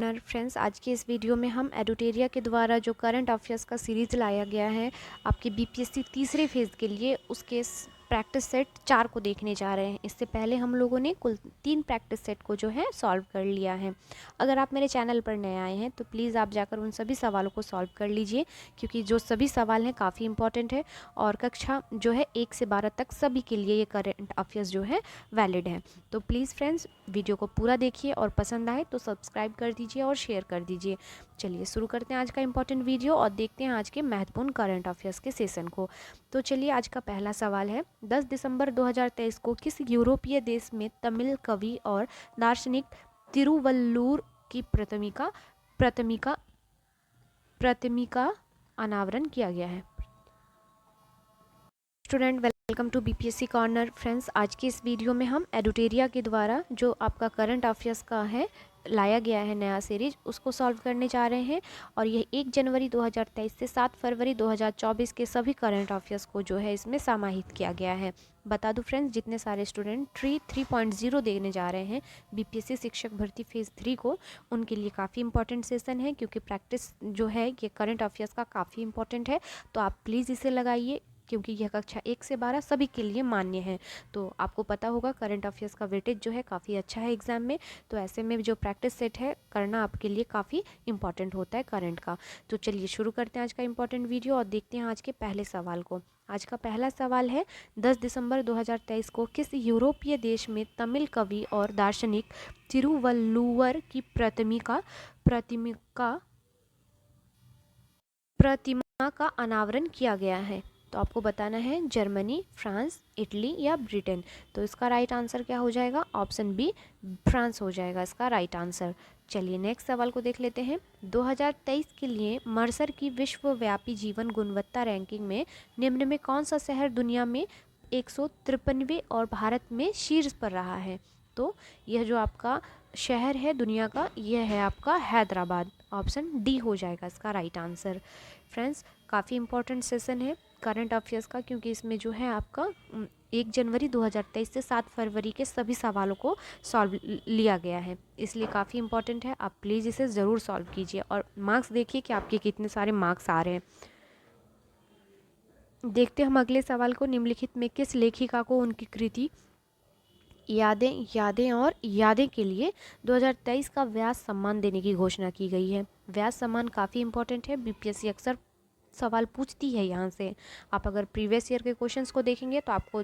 Friends, आज की इस वीडियो में हम एडुटेरिया के द्वारा जो करंट अफेयर्स का सीरीज़ लाया गया है आपके बीपीएससी तीसरे फेज़ के लिए, उसके प्रैक्टिस सेट 4 को देखने जा रहे हैं। इससे पहले हम लोगों ने कुल 3 प्रैक्टिस सेट को जो है सॉल्व कर लिया है। अगर आप मेरे चैनल पर नए आए हैं तो प्लीज़ आप जाकर उन सभी सवालों को सॉल्व कर लीजिए, क्योंकि जो सभी सवाल हैं काफ़ी इंपॉर्टेंट है और कक्षा जो है 1 से 12 तक सभी के लिए ये करंट अफेयर्स जो है वैलिड है। तो प्लीज़ फ्रेंड्स, वीडियो को पूरा देखिए और पसंद आए तो सब्सक्राइब कर दीजिए और शेयर कर दीजिए। चलिए शुरू करते हैं आज का इंपॉर्टेंट वीडियो और देखते हैं आज के महत्वपूर्ण करंट अफेयर्स के सेशन को। तो चलिए, आज का पहला सवाल है, 10 दिसंबर 2023 को किस यूरोपीय देश में तमिल कवि और दार्शनिक तिरुवल्लुवर की प्रतिमा अनावरण किया गया है? Student, welcome to BPSC corner. Friends, आज की इस वीडियो में हम एडुटेरिया के द्वारा जो आपका करंट अफेयर्स का है लाया गया है नया सीरीज, उसको सॉल्व करने जा रहे हैं। और यह 1 जनवरी 2023 से 7 फरवरी 2024 के सभी करंट अफेयर्स को जो है इसमें समाहित किया गया है। बता दूं फ्रेंड्स, जितने सारे स्टूडेंट 3.0 देने जा रहे हैं बीपीएससी शिक्षक भर्ती फेज़ 3 को, उनके लिए काफ़ी इंपॉर्टेंट सेशन है, क्योंकि प्रैक्टिस जो है ये करंट अफेयर्स का काफ़ी इंपॉर्टेंट है। तो आप प्लीज़ इसे लगाइए, क्योंकि यह कक्षा 1 से 12 सभी के लिए मान्य है। तो आपको पता होगा करंट अफेयर्स का वेटेज जो है काफ़ी अच्छा है एग्जाम में। तो ऐसे में जो प्रैक्टिस सेट है करना आपके लिए काफ़ी इंपॉर्टेंट होता है करंट का। तो चलिए शुरू करते हैं आज का इंपॉर्टेंट वीडियो और देखते हैं आज के पहले सवाल को। आज का पहला सवाल है, 10 दिसंबर 2023 को किस यूरोपीय देश में तमिल कवि और दार्शनिक तिरुवल्लुवर की प्रतिमा का अनावरण किया गया है? तो आपको बताना है जर्मनी, फ्रांस, इटली या ब्रिटेन। तो इसका राइट आंसर क्या हो जाएगा? ऑप्शन बी, फ्रांस हो जाएगा इसका राइट आंसर। चलिए नेक्स्ट सवाल को देख लेते हैं। 2023 के लिए मर्सर की विश्वव्यापी जीवन गुणवत्ता रैंकिंग में निम्न में कौन सा शहर दुनिया में 153वें और भारत में शीर्ष पर रहा है? तो यह जो आपका शहर है दुनिया का, यह है आपका हैदराबाद। ऑप्शन डी हो जाएगा इसका राइट आंसर। फ्रेंड्स, काफ़ी इंपॉर्टेंट सेशन है करंट अफेयर्स का, क्योंकि इसमें जो है आपका 1 जनवरी 2023 से 7 फरवरी के सभी सवालों को सॉल्व लिया गया है, इसलिए काफ़ी इंपॉर्टेंट है। आप प्लीज़ इसे ज़रूर सॉल्व कीजिए और मार्क्स देखिए कि आपके कितने सारे मार्क्स आ रहे हैं। देखते हम अगले सवाल को। निम्नलिखित में किस लेखिका को उनकी कृति यादें के लिए 2023 का व्यास सम्मान देने की घोषणा की गई है? व्यास सम्मान काफ़ी इंपॉर्टेंट है, बीपीएससी अक्सर सवाल पूछती है यहाँ से। आप अगर प्रीवियस ईयर के क्वेश्चंस को देखेंगे तो आपको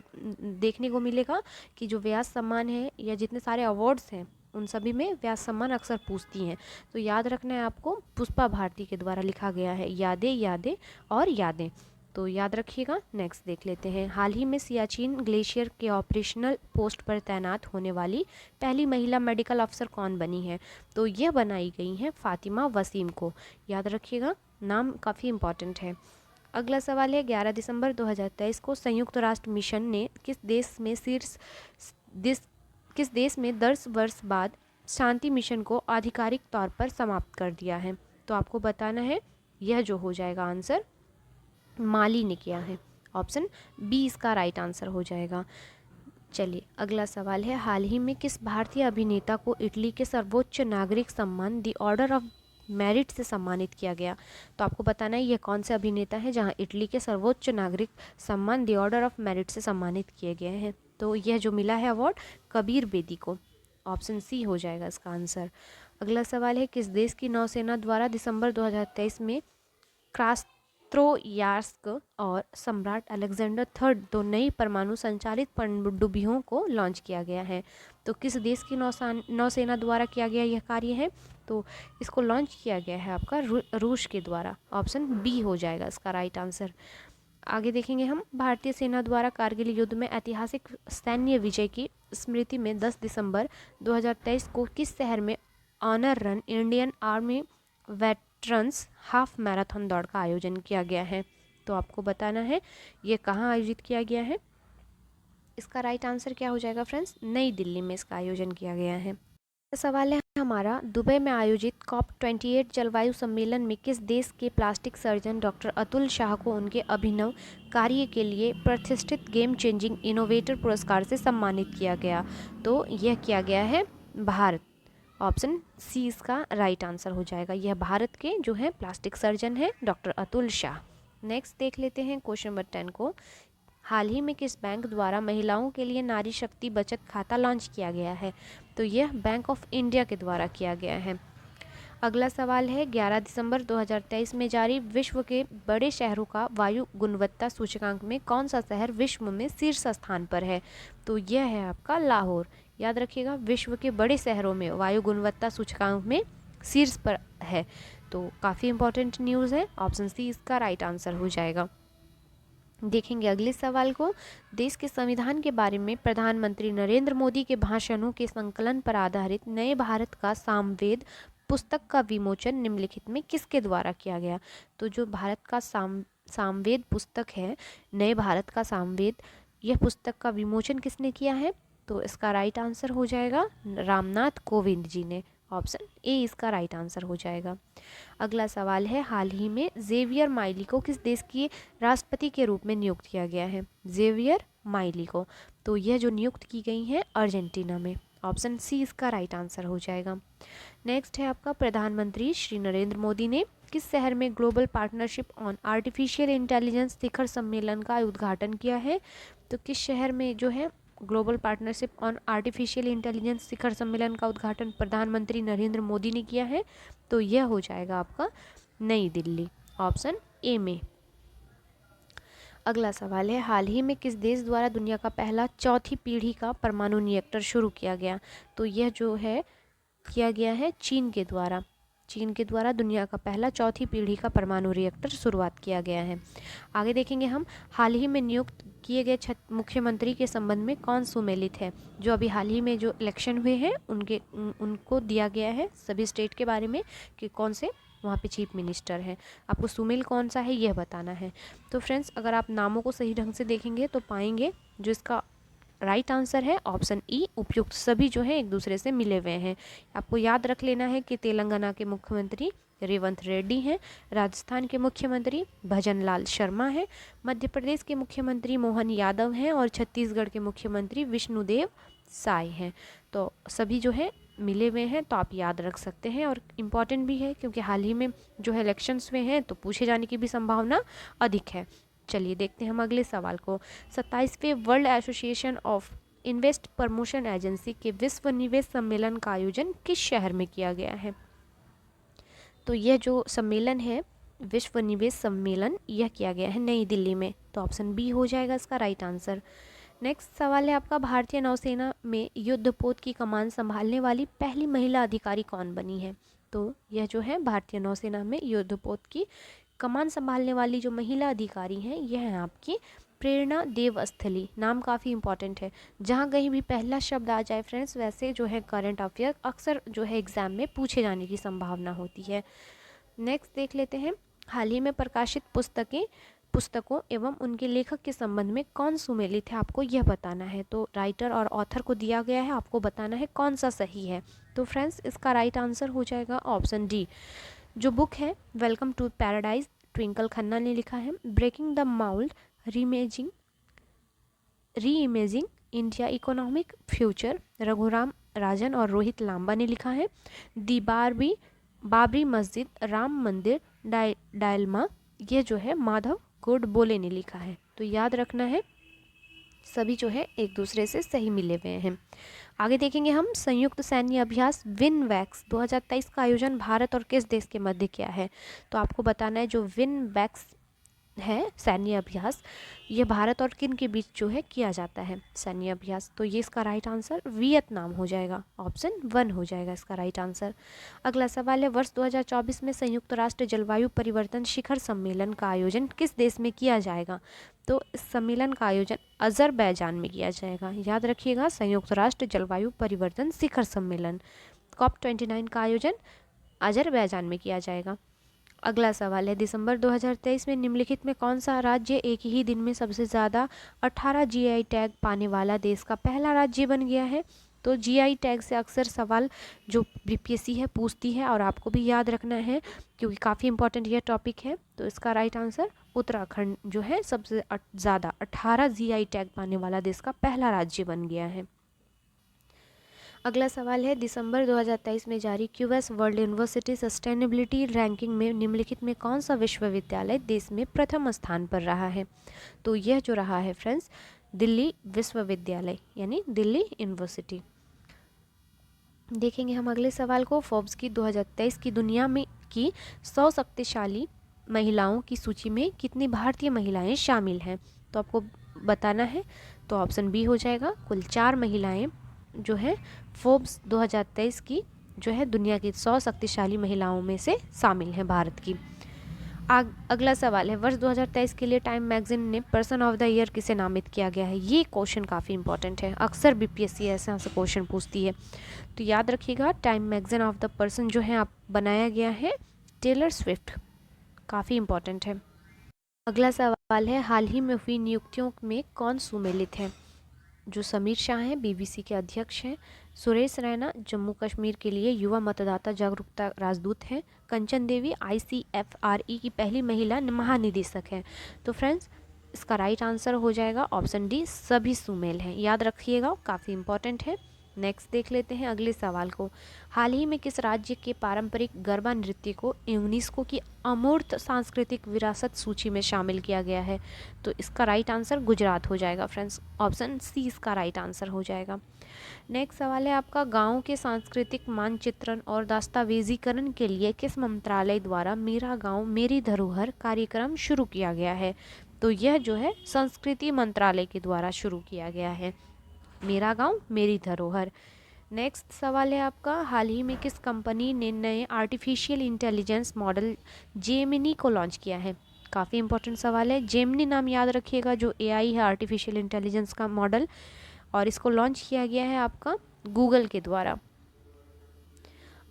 देखने को मिलेगा कि जो व्यास सम्मान है या जितने सारे अवार्ड्स हैं उन सभी में व्यास सम्मान अक्सर पूछती हैं। तो याद रखना है आपको, पुष्पा भारती के द्वारा लिखा गया है यादें और यादें। तो याद रखिएगा। नेक्स्ट देख लेते हैं। हाल ही में सियाचिन ग्लेशियर के ऑपरेशनल पोस्ट पर तैनात होने वाली पहली महिला मेडिकल अफसर कौन बनी है? तो यह बनाई गई हैं फातिमा वसीम को। याद रखिएगा, नाम काफ़ी इंपॉर्टेंट है। अगला सवाल है, 11 दिसंबर 2023 को संयुक्त राष्ट्र मिशन ने किस देश में 10 वर्ष बाद शांति मिशन को आधिकारिक तौर पर समाप्त कर दिया है? तो आपको बताना है, यह जो हो जाएगा आंसर माली ने किया है। ऑप्शन बी इसका राइट आंसर हो जाएगा। चलिए अगला सवाल है, हाल ही में किस भारतीय अभिनेता को इटली के सर्वोच्च नागरिक सम्मान द ऑर्डर ऑफ मेरिट से सम्मानित किया गया? तो आपको बताना है यह कौन से अभिनेता है जहां इटली के सर्वोच्च नागरिक सम्मान द ऑर्डर ऑफ मेरिट से सम्मानित किए गए हैं? तो यह जो मिला है अवार्ड कबीर बेदी को। ऑप्शन सी हो जाएगा इसका आंसर। अगला सवाल है, किस देश की नौसेना द्वारा दिसंबर 2023 में क्रास्त्रोयार्स्क और सम्राट अलेक्जेंडर III 2 नई परमाणु संचालित पनडुब्बियों को लॉन्च किया गया है? तो किस देश की नौसेना द्वारा किया गया यह कार्य है? तो इसको लॉन्च किया गया है आपका रूस के द्वारा। ऑप्शन बी हो जाएगा इसका राइट आंसर। आगे देखेंगे हम। भारतीय सेना द्वारा कारगिल युद्ध में ऐतिहासिक सैन्य विजय की स्मृति में 10 दिसंबर 2023 को किस शहर में honour run Indian army veterans half marathon दौड़ का आयोजन किया गया है? तो आपको बताना है ये कहाँ आयोजित किया गया है। इसका राइट आंसर क्या हो जाएगा फ्रेंड्स? नई दिल्ली में इसका आयोजन किया गया है। सवाल है हमारा, दुबई में आयोजित COP28 जलवायु सम्मेलन में किस देश के plastic surgeon doctor Atul Shah को उनके अभिनव कार्य के लिए प्रतिष्ठित गेम चेंजिंग इनोवेटर पुरस्कार से सम्मानित किया गया? तो यह किया गया है भारत। ऑप्शन सी इसका राइट आंसर हो जाएगा। यह भारत के जो है प्लास्टिक सर्जन है डॉक्टर अतुल शाह। नेक्स्ट देख लेते हैं क्वेश्चन नंबर 10 को। हाल ही में किस बैंक द्वारा महिलाओं के लिए नारी शक्ति बचत खाता लॉन्च किया गया है? तो यह बैंक ऑफ इंडिया के द्वारा किया गया है। अगला सवाल है 11 दिसंबर 2023 में जारी विश्व के बड़े शहरों का वायु गुणवत्ता सूचकांक में कौन सा शहर विश्व में शीर्ष स्थान पर है? तो यह है आपका लाहौर। याद रखिएगा, विश्व के बड़े शहरों में वायु गुणवत्ता सूचकांक में शीर्ष पर है। तो काफ़ी इंपॉर्टेंट न्यूज़ है। ऑप्शन सी इसका राइट आंसर हो जाएगा। देखेंगे अगले सवाल को। देश के संविधान के बारे में प्रधानमंत्री नरेंद्र मोदी के भाषणों के संकलन पर आधारित नए भारत का सामवेद पुस्तक का विमोचन निम्नलिखित में किसके द्वारा किया गया? तो जो भारत का सामवेद पुस्तक है, नए भारत का सामवेद, यह पुस्तक का विमोचन किसने किया है? तो इसका राइट आंसर हो जाएगा रामनाथ कोविंद जी ने। ऑप्शन ए इसका राइट आंसर हो जाएगा। अगला सवाल है हाल ही में जेवियर माइली को किस देश के राष्ट्रपति के रूप में नियुक्त किया गया है? जेवियर माइली को, तो यह जो नियुक्त की गई हैं अर्जेंटीना में। ऑप्शन सी इसका राइट आंसर हो जाएगा। नेक्स्ट है आपका प्रधानमंत्री श्री नरेंद्र मोदी ने किस शहर में global partnership on artificial intelligence शिखर सम्मेलन का उद्घाटन किया है? तो किस शहर में जो है global partnership on artificial intelligence शिखर सम्मेलन का उद्घाटन प्रधानमंत्री नरेंद्र मोदी ने किया है? तो यह हो जाएगा आपका नई दिल्ली। ऑप्शन ए में। अगला सवाल है हाल ही में किस देश द्वारा दुनिया का पहला चौथी पीढ़ी का परमाणु रिएक्टर शुरू किया गया? तो यह जो है किया गया है चीन के द्वारा। चीन के द्वारा दुनिया का पहला चौथी पीढ़ी का परमाणु रिएक्टर शुरुआत किया गया है। आगे देखेंगे हम हाल ही में नियुक्त किए गए मुख्यमंत्री के संबंध में कौन सुमेलित है? जो अभी हाल ही में जो इलेक्शन हुए हैं उनको दिया गया है सभी स्टेट के बारे में कि कौन से वहाँ पे चीफ मिनिस्टर हैं। आपको सुमेल कौन सा है यह बताना है। तो फ्रेंड्स, अगर आप नामों को सही ढंग से देखेंगे तो पाएंगे जो इसका राइट आंसर है ऑप्शन ई उपयुक्त सभी जो है एक दूसरे से मिले हुए हैं। आपको याद रख लेना है कि तेलंगाना के मुख्यमंत्री रेवंत रेड्डी हैं, राजस्थान के मुख्यमंत्री भजन लाल शर्मा हैं, मध्य प्रदेश के मुख्यमंत्री मोहन यादव हैं और छत्तीसगढ़ के मुख्यमंत्री विष्णुदेव साय हैं। तो सभी जो है मिले हुए हैं, तो आप याद रख सकते हैं और इम्पॉर्टेंट भी है क्योंकि हाल ही में जो है इलेक्शंस हुए हैं तो पूछे जाने की भी संभावना अधिक है। चलिए देखते हैं हम अगले सवाल को। 27वें world association of invest promotion agency के विश्व निवेश सम्मेलन का आयोजन किस शहर में किया गया है? तो यह जो सम्मेलन है विश्व निवेश सम्मेलन, यह किया गया है नई दिल्ली में। तो ऑप्शन बी हो जाएगा इसका राइट आंसर। नेक्स्ट सवाल है आपका भारतीय नौसेना में युद्धपोत की कमान संभालने वाली पहली महिला अधिकारी कौन बनी है? तो यह जो है भारतीय नौसेना में युद्धपोत की कमान संभालने वाली जो महिला अधिकारी हैं यह है आपकी प्रेरणा देवस्थली। नाम काफ़ी इंपॉर्टेंट है। जहाँ कहीं भी पहला शब्द आ जाए फ्रेंड्स, वैसे जो है करंट अफेयर अक्सर जो है एग्जाम में पूछे जाने की संभावना होती है। नेक्स्ट देख लेते हैं हाल ही में प्रकाशित पुस्तकों एवं उनके लेखक के संबंध में कौन सुमेलित है, आपको यह बताना है। तो राइटर और ऑथर को दिया गया है, आपको बताना है कौन सा सही है। तो फ्रेंड्स, इसका राइट आंसर हो जाएगा ऑप्शन डी। जो बुक है welcome to paradise, Twinkle Khanna ने लिखा है। Breaking the mould, reimagining India economic future, Raghuram Rajan और रोहित लांबा ने लिखा है। दी बाबरी मस्जिद, राम मंदिर, डायलमा, ये जो है माधव गोडबोले ने लिखा है। तो याद रखना है सभी जो है एक दूसरे से सही मिले हुए हैं। आगे देखेंगे हम संयुक्त सैन्य अभ्यास विनवैक्स 2023 का आयोजन भारत और किस देश के मध्य किया है? तो आपको बताना है जो विनवैक्स है सैन्य अभ्यास, ये भारत और किन के बीच जो है किया जाता है सैन्य अभ्यास। तो ये इसका राइट आंसर वियतनाम हो जाएगा। ऑप्शन 1 हो जाएगा इसका राइट आंसर। अगला सवाल है वर्ष 2024 में संयुक्त राष्ट्र जलवायु परिवर्तन शिखर सम्मेलन का आयोजन किस देश में किया जाएगा? तो इस सम्मेलन का आयोजन अजरबैजान में किया जाएगा। याद रखिएगा, संयुक्त राष्ट्र जलवायु परिवर्तन शिखर सम्मेलन COP29 का आयोजन अजरबैजान में किया जाएगा। अगला सवाल है दिसंबर 2023 में निम्नलिखित में कौन सा राज्य एक ही दिन में सबसे ज़्यादा 18 GI टैग पाने वाला देश का पहला राज्य बन गया है? तो GI टैग से अक्सर सवाल जो BPSC है पूछती है और आपको भी याद रखना है क्योंकि काफ़ी इंपॉर्टेंट यह टॉपिक है। तो इसका राइट आंसर उत्तराखंड जो है सबसे ज़्यादा 18 GI टैग पाने वाला देश का पहला राज्य बन गया है। अगला सवाल है, दिसंबर 2023 में जारी QS world university sustainability ranking में निम्नलिखित में कौन सा विश्वविद्यालय देश में प्रथम स्थान पर रहा है? तो यह जो रहा है फ्रेंड्स, दिल्ली विश्वविद्यालय यानी दिल्ली यूनिवर्सिटी। देखेंगे हम अगले सवाल को, फोर्ब्स की 2023 की दुनिया में की 100 शक्तिशाली महिलाओं की सूची में कितनी भारतीय महिलाएं शामिल हैं? तो आपको बताना है, तो ऑप्शन बी हो जाएगा, कुल 4 महिलाएं जो है फोर्ब्स 2023 की जो है दुनिया की 100 शक्तिशाली महिलाओं में से शामिल हैं भारत की। अगला सवाल है, वर्ष 2023 के लिए टाइम मैगजीन ने पर्सन ऑफ द ईयर किसे नामित किया गया है? ये क्वेश्चन काफ़ी इंपॉर्टेंट है, अक्सर बीपीएससी ऐसा क्वेश्चन पूछती है, तो याद रखिएगा time magazine of the person जो है आप बनाया गया है टेलर स्विफ्ट, काफ़ी इंपॉर्टेंट है। अगला सवाल है, हाल ही में हुई नियुक्तियों में कौन सुमेलित है? जो समीर शाह हैं बीबीसी के अध्यक्ष हैं, सुरेश रैना जम्मू कश्मीर के लिए युवा मतदाता जागरूकता राजदूत हैं, कंचन देवी ICFRE की पहली महिला महानिदेशक हैं। तो फ्रेंड्स इसका राइट आंसर हो जाएगा ऑप्शन डी, सभी सुमेल हैं, याद रखिएगा, काफ़ी इंपॉर्टेंट है। नेक्स्ट देख लेते हैं अगले सवाल को, हाल ही में किस राज्य के पारंपरिक गरबा नृत्य को यूनेस्को की अमूर्त सांस्कृतिक विरासत सूची में शामिल किया गया है? तो इसका राइट आंसर गुजरात हो जाएगा फ्रेंड्स, ऑप्शन सी इसका राइट आंसर हो जाएगा। नेक्स्ट सवाल है आपका, गाँव के सांस्कृतिक मानचित्रण और दस्तावेजीकरण के लिए किस मंत्रालय द्वारा मेरा गाँव मेरी धरोहर कार्यक्रम शुरू किया गया है? तो यह जो है संस्कृति मंत्रालय के द्वारा शुरू किया गया है, मेरा गांव मेरी धरोहर। नेक्स्ट सवाल है आपका, हाल ही में किस कंपनी ने नए आर्टिफिशियल इंटेलिजेंस मॉडल जेमिनी को लॉन्च किया है? काफ़ी इंपॉर्टेंट सवाल है, जेमिनी नाम याद रखिएगा, जो AI है आर्टिफिशियल इंटेलिजेंस का मॉडल, और इसको लॉन्च किया गया है आपका गूगल के द्वारा।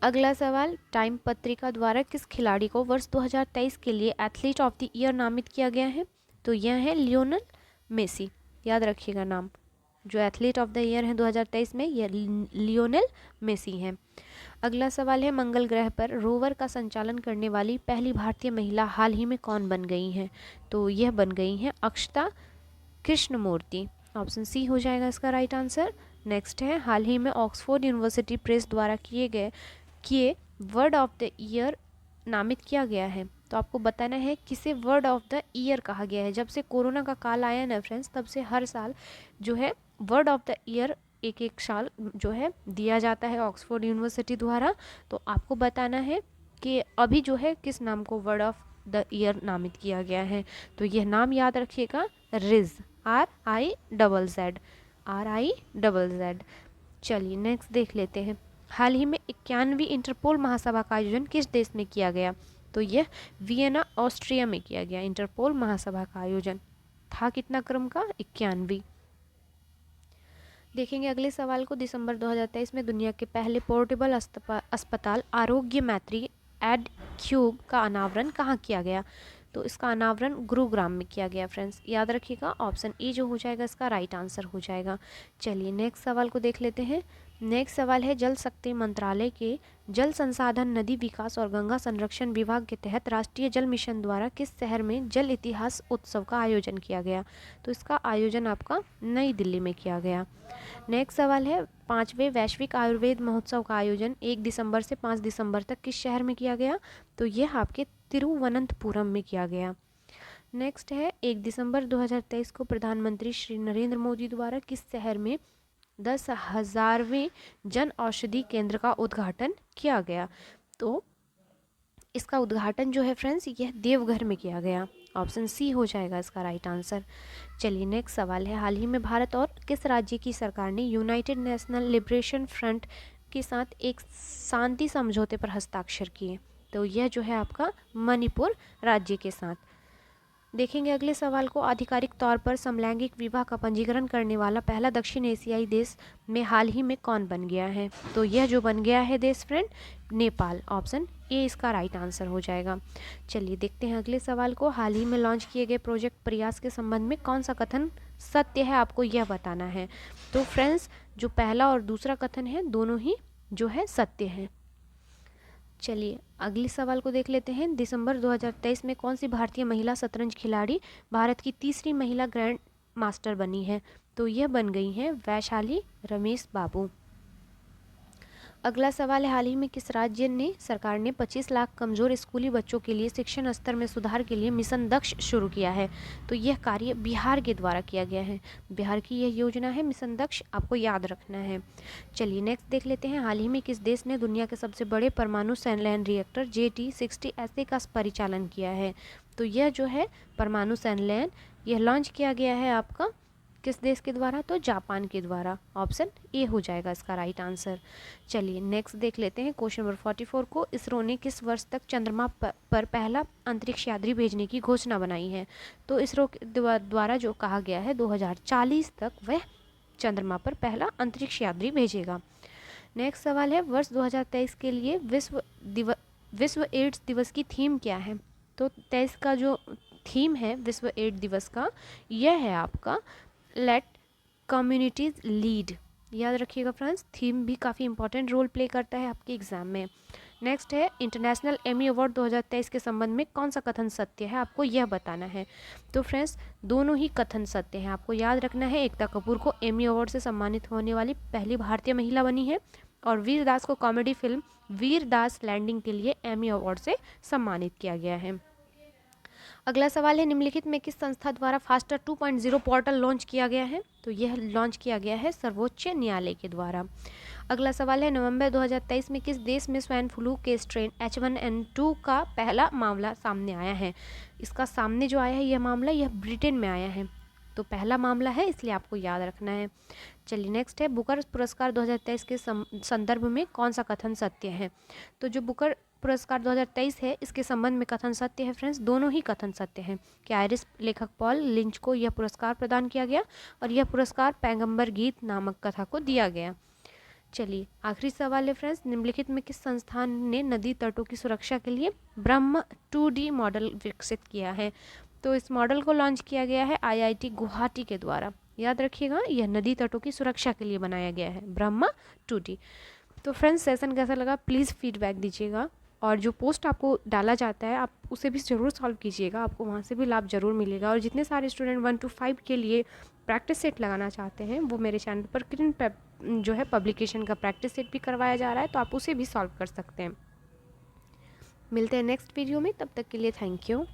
अगला सवाल, टाइम पत्रिका द्वारा किस खिलाड़ी को वर्ष 2023 के लिए एथलीट ऑफ द ईयर नामित किया गया है? तो यह है लियोनेल मेसी, याद रखिएगा नाम, जो एथलीट ऑफ द ईयर है 2023 में यह लियोनेल मेसी हैं। अगला सवाल है, मंगल ग्रह पर रोवर का संचालन करने वाली पहली भारतीय महिला हाल ही में कौन बन गई हैं? तो यह बन गई हैं अक्षता कृष्णमूर्ति, ऑप्शन सी हो जाएगा इसका राइट आंसर। नेक्स्ट है, हाल ही में ऑक्सफोर्ड यूनिवर्सिटी प्रेस द्वारा किए वर्ड ऑफ द ईयर नामित किया गया है। तो आपको बताना है किसे वर्ड ऑफ द ईयर कहा गया है। जब से कोरोना का काल आया ना फ्रेंड्स, तब से हर साल जो है वर्ड ऑफ द ईयर एक साल जो है दिया जाता है ऑक्सफोर्ड यूनिवर्सिटी द्वारा। तो आपको बताना है कि अभी जो है किस नाम को वर्ड ऑफ द ईयर नामित किया गया है। तो यह नाम याद रखिएगा, रिज, RIZZ। चलिए नेक्स्ट देख लेते हैं, हाल ही में 91वीं इंटरपोल महासभा का आयोजन किस देश में किया गया? तो यह वियना ऑस्ट्रिया में किया गया। इंटरपोल महासभा का आयोजन था कितना क्रम का? 91वीं। देखेंगे अगले सवाल को, दिसंबर 2023 में दुनिया के पहले पोर्टेबल अस्पताल आरोग्य मैत्री एडक्यूब का अनावरण कहाँ किया गया? तो इसका अनावरण गुरुग्राम में किया गया फ्रेंड्स, याद रखिएगा, ऑप्शन ए जो हो जाएगा इसका राइट आंसर हो जाएगा। चलिए नेक्स्ट सवाल को देख लेते हैं। नेक्स्ट सवाल है, जल शक्ति मंत्रालय के जल संसाधन, नदी विकास और गंगा संरक्षण विभाग के तहत राष्ट्रीय जल मिशन द्वारा किस शहर में जल इतिहास उत्सव का आयोजन किया गया? तो इसका आयोजन आपका नई दिल्ली में किया गया। नेक्स्ट सवाल है, 5वें वैश्विक आयुर्वेद महोत्सव का आयोजन 1 दिसंबर से 5 दिसंबर तक किस शहर में किया गया? तो यह आपके तिरुवनंतपुरम में किया गया। नेक्स्ट है, 1 दिसंबर 2023 को प्रधानमंत्री श्री नरेंद्र मोदी द्वारा किस शहर में 10,000वें जन औषधि केंद्र का उद्घाटन किया गया? तो इसका उद्घाटन जो है फ्रेंड्स यह देवघर में किया गया, ऑप्शन सी हो जाएगा इसका राइट आंसर। चलिए नेक्स्ट सवाल है, हाल ही में भारत और किस राज्य की सरकार ने यूनाइटेड नेशनल लिबरेशन फ्रंट के साथ एक शांति समझौते पर हस्ताक्षर किए? तो यह जो है आपका मणिपुर राज्य के साथ। देखेंगे अगले सवाल को, आधिकारिक तौर पर समलैंगिक विवाह का पंजीकरण करने वाला पहला दक्षिण एशियाई देश में हाल ही में कौन बन गया है? तो यह जो बन गया है देश फ्रेंड, नेपाल, ऑप्शन ए इसका राइट आंसर हो जाएगा। चलिए देखते हैं अगले सवाल को, हाल ही में लॉन्च किए गए प्रोजेक्ट प्रयास के संबंध में कौन सा कथन सत्य है, आपको यह बताना है। तो फ्रेंड्स जो पहला और दूसरा कथन है दोनों ही जो है सत्य है। चलिए अगले सवाल को देख लेते हैं, दिसंबर 2023 में कौन सी भारतीय महिला शतरंज खिलाड़ी भारत की तीसरी महिला ग्रैंड मास्टर बनी है? तो यह बन गई हैं वैशाली रमेश बाबू। अगला सवाल है, हाल ही में किस राज्य ने सरकार ने 25 लाख कमज़ोर स्कूली बच्चों के लिए शिक्षण स्तर में सुधार के लिए मिशन दक्ष शुरू किया है? तो यह कार्य बिहार के द्वारा किया गया है। बिहार की यह योजना है मिशन दक्ष, आपको याद रखना है। चलिए नेक्स्ट देख लेते हैं, हाल ही में किस देश ने दुनिया के सबसे बड़े परमाणु संलयन रिएक्टर JT60SA का परिचालन किया है? तो यह जो है परमाणु संलयन, यह लॉन्च किया गया है आपका किस देश के द्वारा? तो जापान के द्वारा। ऑप्शन ए हो जाएगा इसका राइट आंसर। चलिए नेक्स्ट देख लेते हैं क्वेश्चन नंबर 44 को, इसरो ने किस वर्ष तक चंद्रमा पर पहला अंतरिक्ष यात्री भेजने की घोषणा बनाई है? तो इसरो द्वारा जो कहा गया है 2040 तक वह चंद्रमा पर पहला अंतरिक्ष यात्री भेजेगा। नेक्स्ट सवाल है, वर्ष 2023 के लिए विश्व एड्स दिवस की थीम क्या है? तो 23 का जो थीम है विश्व एड्स दिवस का, यह है आपका लेट कम्युनिटीज लीड। याद रखिएगा फ्रेंड्स, थीम भी काफ़ी इंपॉर्टेंट रोल प्ले करता है आपके एग्जाम में। नेक्स्ट है, इंटरनेशनल एमी अवार्ड 2023 के संबंध में कौन सा कथन सत्य है? आपको यह बताना है। तो फ्रेंड्स दोनों ही कथन सत्य हैं, आपको याद रखना है। एकता कपूर को एमी अवार्ड से सम्मानित होने वाली पहली भारतीय महिला बनी है, और वीर दास को कॉमेडी फिल्म वीर दास लैंडिंग के लिए एमी अवार्ड से सम्मानित किया गया है। अगला सवाल है, निम्नलिखित में किस संस्था द्वारा फास्टर 2.0 पोर्टल लॉन्च किया गया है? तो यह लॉन्च किया गया है सर्वोच्च न्यायालय के द्वारा। अगला सवाल है, नवंबर 2023 में किस देश में स्वाइन फ्लू के स्ट्रेन H1N2 का पहला मामला सामने आया है? इसका सामने जो आया है यह मामला, यह ब्रिटेन में आया है। तो पहला मामला है, इसलिए आपको याद रखना है। चलिए नेक्स्ट है, बुकर पुरस्कार 2023 के संदर्भ में कौन सा कथन सत्य है? तो जो बुकर पुरस्कार 2023 है इसके संबंध में कथन सत्य है फ्रेंड्स, दोनों ही कथन सत्य हैं कि आयरिश लेखक पॉल लिंच को यह पुरस्कार प्रदान किया गया, और यह पुरस्कार पैगंबर गीत नामक कथा को दिया गया। चलिए आखिरी सवाल है फ्रेंड्स, निम्नलिखित में किस संस्थान ने नदी तटों की सुरक्षा के लिए ब्रह्म 2D मॉडल विकसित किया है? तो इस मॉडल को लॉन्च किया गया है IIT गुवाहाटी के द्वारा। याद रखिएगा, यह नदी तटों की सुरक्षा के लिए बनाया गया है ब्रह्मा 2D। तो फ्रेंड्स सेशन कैसा लगा प्लीज़ फीडबैक दीजिएगा, और जो पोस्ट आपको डाला जाता है आप उसे भी ज़रूर सॉल्व कीजिएगा, आपको वहाँ से भी लाभ ज़रूर मिलेगा। और जितने सारे स्टूडेंट 1 to 5 के लिए प्रैक्टिस सेट लगाना चाहते हैं, वो मेरे चैनल पर किरण जो है पब्लिकेशन का प्रैक्टिस सेट भी करवाया जा रहा है, तो आप उसे भी सॉल्व कर सकते हैं। मिलते हैं नेक्स्ट वीडियो में, तब तक के लिए थैंक यू।